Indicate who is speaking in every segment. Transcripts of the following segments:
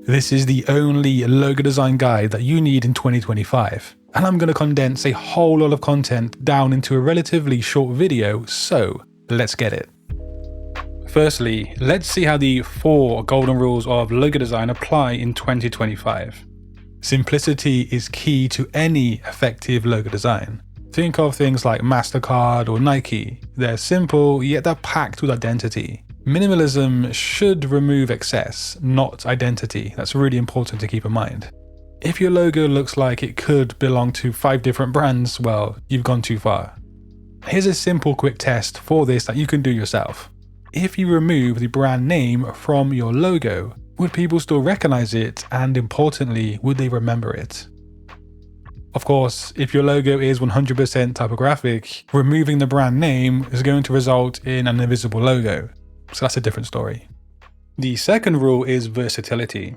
Speaker 1: This is the only logo design guide that you need in 2025, and I'm going to condense a whole lot of content down into a relatively short video, so let's get it. Firstly, let's see how the 4 golden rules of logo design apply in 2025. Simplicity is key to any effective logo design. Think of things like Mastercard or Nike. They're simple, yet they're packed with identity. Minimalism should remove excess, not identity. That's really important to keep in mind. If your logo looks like it could belong to 5 different brands, well, you've gone too far. Here's a simple quick test for this that you can do yourself. If you remove the brand name from your logo, would people still recognize it, and importantly, would they remember it? Of course, if your logo is 100% typographic, removing the brand name is going to result in an invisible logo. So that's a different story. The second rule is versatility.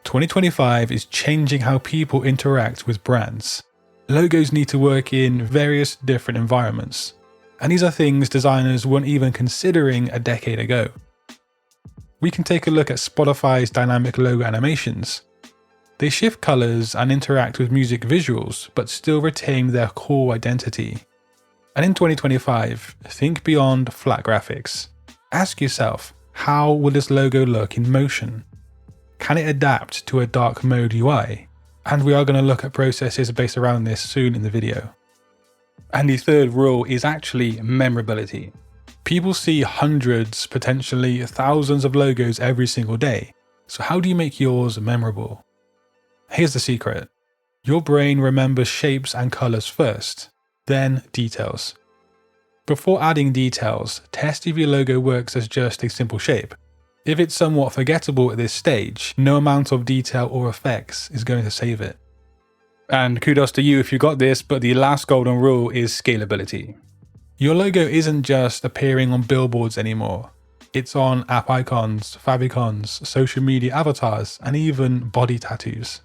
Speaker 1: 2025 is changing how people interact with brands. Logos need to work in various different environments. And these are things designers weren't even considering a decade ago. We can take a look at Spotify's dynamic logo animations. They shift colors and interact with music visuals, but still retain their core identity. And in 2025, think beyond flat graphics. Ask yourself, how will this logo look in motion? Can it adapt to a dark mode UI? And we are going to look at processes based around this soon in the video. And the third rule is actually memorability. People see hundreds, potentially thousands of logos every single day. So how do you make yours memorable? Here's the secret. Your brain remembers shapes and colors first, then details. Before adding details, test if your logo works as just a simple shape. If it's somewhat forgettable at this stage, no amount of detail or effects is going to save it. And kudos to you if you got this, but the last golden rule is scalability. Your logo isn't just appearing on billboards anymore. It's on app icons, favicons, social media avatars, and even body tattoos.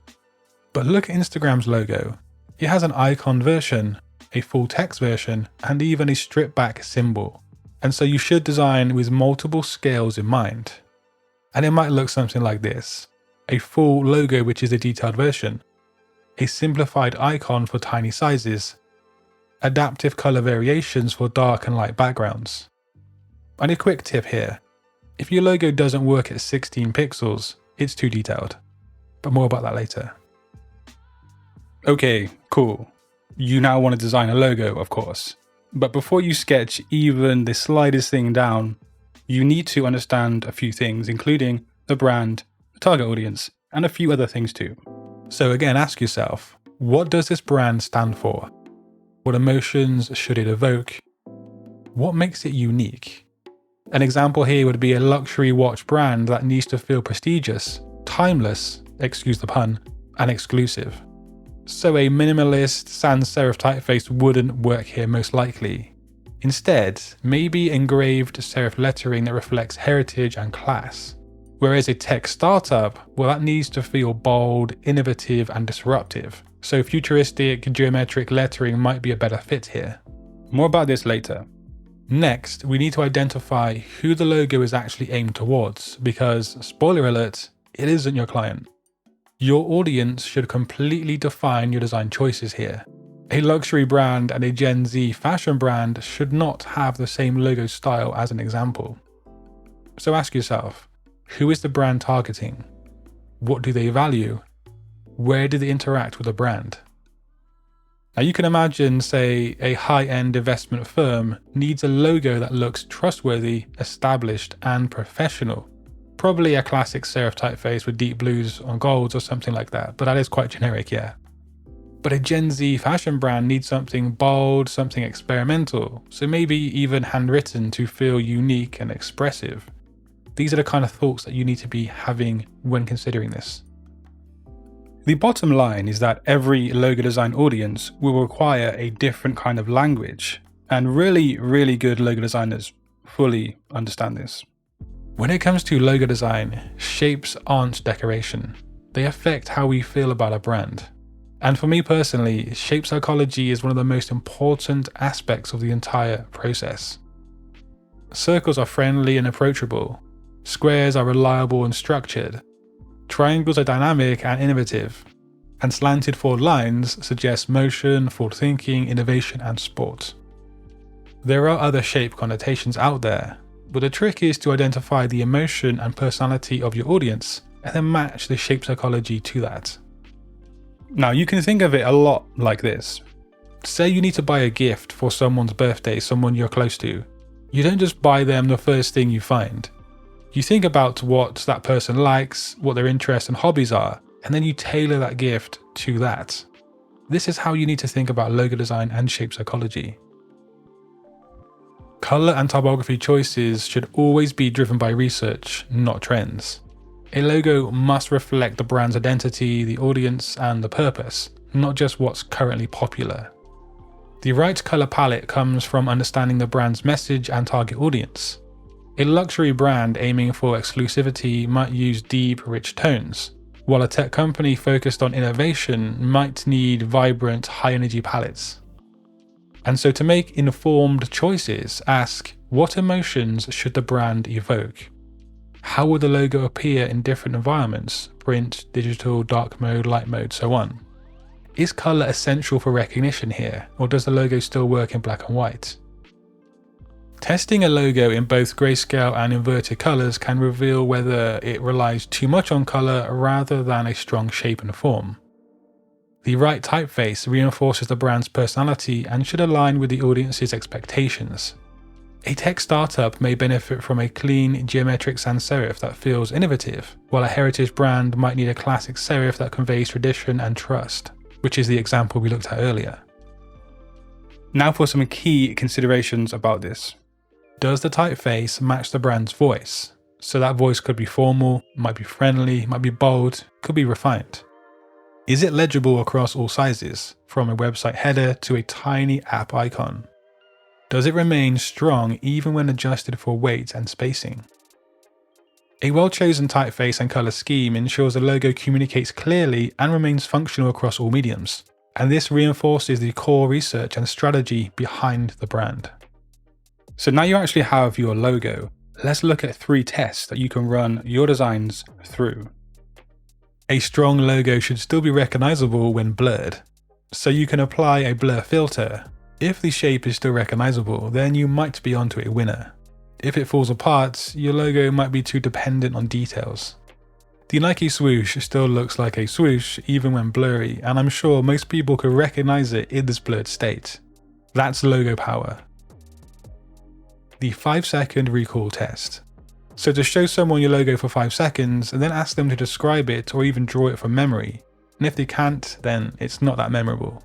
Speaker 1: But look at Instagram's logo. It has an icon version, a full text version, and even a stripped back symbol. And so you should design with multiple scales in mind. And it might look something like this. A full logo, which is a detailed version. A simplified icon for tiny sizes. Adaptive color variations for dark and light backgrounds. And a quick tip here. If your logo doesn't work at 16 pixels, it's too detailed. But more about that later. Okay, cool. You now want to design a logo, of course. But before you sketch even the slightest thing down, you need to understand a few things, including the brand, the target audience, and a few other things too. So again, ask yourself, what does this brand stand for? What emotions should it evoke? What makes it unique? An example here would be a luxury watch brand that needs to feel prestigious, timeless, excuse the pun, and exclusive. So a minimalist sans serif typeface wouldn't work here most likely. Instead, maybe engraved serif lettering that reflects heritage and class. Whereas a tech startup, well, that needs to feel bold, innovative, and disruptive. So futuristic, geometric lettering might be a better fit here. More about this later. Next, we need to identify who the logo is actually aimed towards, because, spoiler alert, it isn't your client. Your audience should completely define your design choices here. A luxury brand and a Gen Z fashion brand should not have the same logo style as an example. So ask yourself, who is the brand targeting? What do they value? Where do they interact with the brand? Now you can imagine, say, a high-end investment firm needs a logo that looks trustworthy, established, and professional. Probably a classic serif typeface with deep blues on golds or something like that, but that is quite generic, yeah. But a Gen Z fashion brand needs something bold, something experimental, so maybe even handwritten to feel unique and expressive. These are the kind of thoughts that you need to be having when considering this. The bottom line is that every logo design audience will require a different kind of language, and really good logo designers fully understand this. When it comes to logo design, shapes aren't decoration. They affect how we feel about a brand. And for me personally, shape psychology is one of the most important aspects of the entire process. Circles are friendly and approachable. Squares are reliable and structured. Triangles are dynamic and innovative, and slanted forward lines suggest motion, forward thinking, innovation, and sport. There are other shape connotations out there, but the trick is to identify the emotion and personality of your audience and then match the shape psychology to that. Now, you can think of it a lot like this. Say you need to buy a gift for someone's birthday, someone you're close to. You don't just buy them the first thing you find. You think about what that person likes, what their interests and hobbies are, and then you tailor that gift to that. This is how you need to think about logo design and shape psychology. Color and typography choices should always be driven by research, not trends. A logo must reflect the brand's identity, the audience, and the purpose, not just what's currently popular. The right color palette comes from understanding the brand's message and target audience. A luxury brand aiming for exclusivity might use deep, rich tones, while a tech company focused on innovation might need vibrant, high-energy palettes. And so to make informed choices, ask, what emotions should the brand evoke? How would the logo appear in different environments, print, digital, dark mode, light mode, so on? Is color essential for recognition here, or does the logo still work in black and white? Testing a logo in both grayscale and inverted colors can reveal whether it relies too much on color rather than a strong shape and form. The right typeface reinforces the brand's personality and should align with the audience's expectations. A tech startup may benefit from a clean, geometric sans serif that feels innovative, while a heritage brand might need a classic serif that conveys tradition and trust, which is the example we looked at earlier. Now for some key considerations about this. Does the typeface match the brand's voice? So that voice could be formal, might be friendly, might be bold, could be refined. Is it legible across all sizes, from a website header to a tiny app icon? Does it remain strong even when adjusted for weight and spacing? A well-chosen typeface and color scheme ensures the logo communicates clearly and remains functional across all mediums, and this reinforces the core research and strategy behind the brand. So now you actually have your logo. Let's look at 3 tests that you can run your designs through. A strong logo should still be recognizable when blurred, so you can apply a blur filter. If the shape is still recognizable, then you might be onto a winner. If it falls apart, your logo might be too dependent on details. The Nike swoosh still looks like a swoosh even when blurry, and I'm sure most people could recognize it in this blurred state. That's logo power. The 5-second recall test. So to show someone your logo for 5 seconds and then ask them to describe it or even draw it from memory, and if they can't, then it's not that memorable.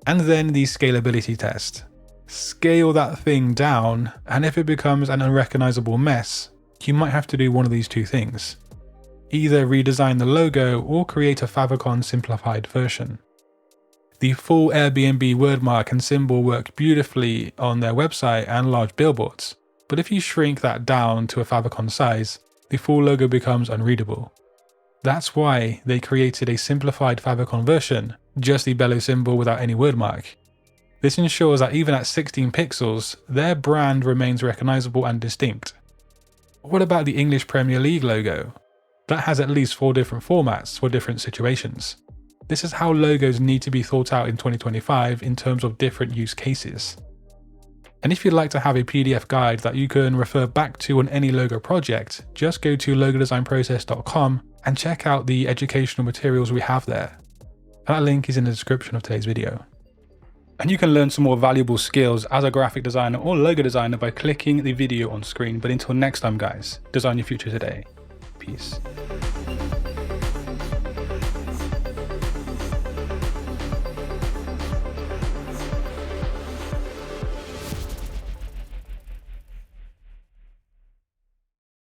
Speaker 1: And then the scalability test. Scale that thing down, and if it becomes an unrecognizable mess, you might have to do one of these 2 things. Either redesign the logo or create a favicon simplified version. The full Airbnb wordmark and symbol work beautifully on their website and large billboards, but if you shrink that down to a favicon size, the full logo becomes unreadable. That's why they created a simplified favicon version, just the bellow symbol without any wordmark. This ensures that even at 16 pixels, their brand remains recognizable and distinct. What about the English Premier League logo? That has at least 4 different formats for different situations. This is how logos need to be thought out in 2025 in terms of different use cases. And if you'd like to have a PDF guide that you can refer back to on any logo project, just go to logodesignprocess.com and check out the educational materials we have there. That link is in the description of today's video. And you can learn some more valuable skills as a graphic designer or logo designer by clicking the video on screen. But until next time guys, design your future today. Peace.